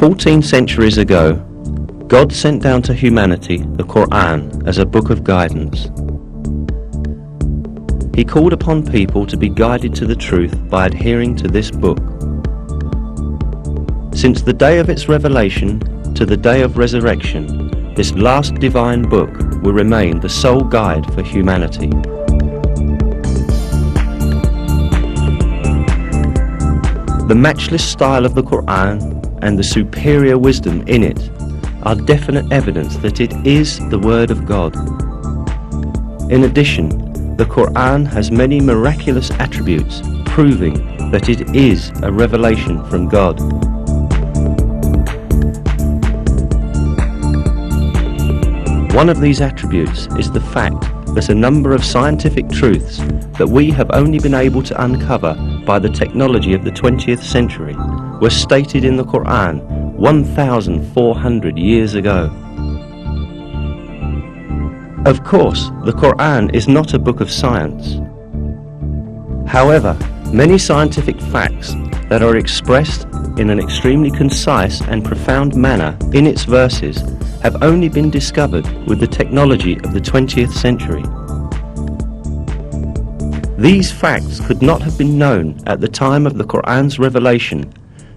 14 centuries ago, God sent down to humanity the Quran as a book of guidance. He called upon people to be guided to the truth by adhering to this book. Since the day of its revelation to the day of resurrection, this last divine book will remain the sole guide for humanity. The matchless style of the Quran and the superior wisdom in it are definite evidence that it is the Word of God. In addition, the Quran has many miraculous attributes proving that it is a revelation from God. One of these attributes is the fact that a number of scientific truths that we have only been able to uncover by the technology of the 20th century were stated in the Quran 1,400 years ago. Of course, the Quran is not a book of science. However, many scientific facts that are expressed in an extremely concise and profound manner in its verses have only been discovered with the technology of the 20th century. These facts could not have been known at the time of the Quran's revelation,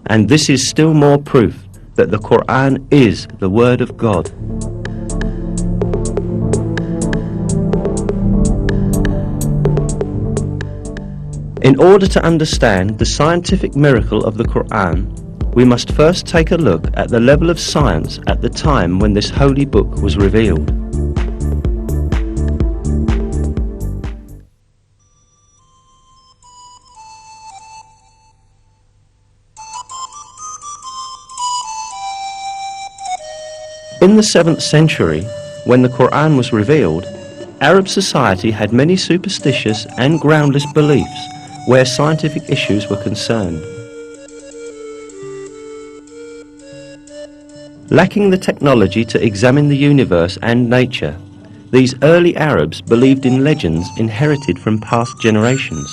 and this is still more proof that the Quran is the Word of God. In order to understand the scientific miracle of the Quran, we must first take a look at the level of science at the time when this holy book was revealed. In the 7th century, when the Quran was revealed, Arab society had many superstitious and groundless beliefs where scientific issues were concerned. Lacking the technology to examine the universe and nature, these early Arabs believed in legends inherited from past generations.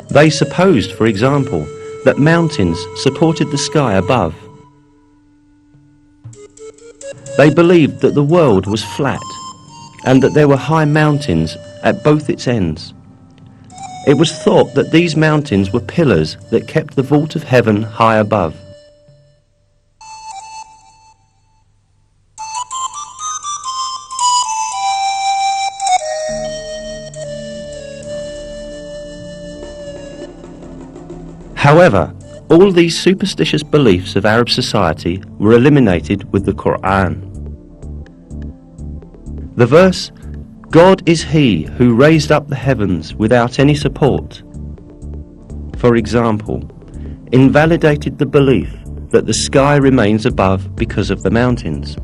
They supposed, for example, that mountains supported the sky above. They believed that the world was flat and that there were high mountains at both its ends. It was thought that these mountains were pillars that kept the vault of heaven high above. However, all these superstitious beliefs of Arab society were eliminated with the Quran. The verse, "God is He who raised up the heavens without any support," for example, invalidated the belief that the sky remains above because of the mountains.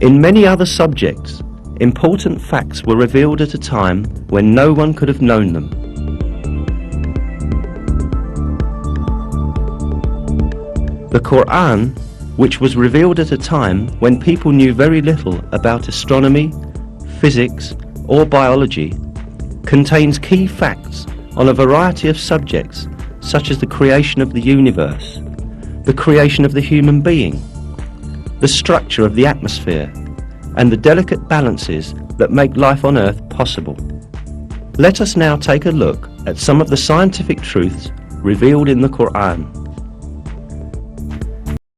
In many other subjects, important facts were revealed at a time when no one could have known them. The Quran, which was revealed at a time when people knew very little about astronomy, physics, or biology, contains key facts on a variety of subjects such as the creation of the universe, the creation of the human being, the structure of the atmosphere, and the delicate balances that make life on Earth possible. Let us now take a look at some of the scientific truths revealed in the Quran.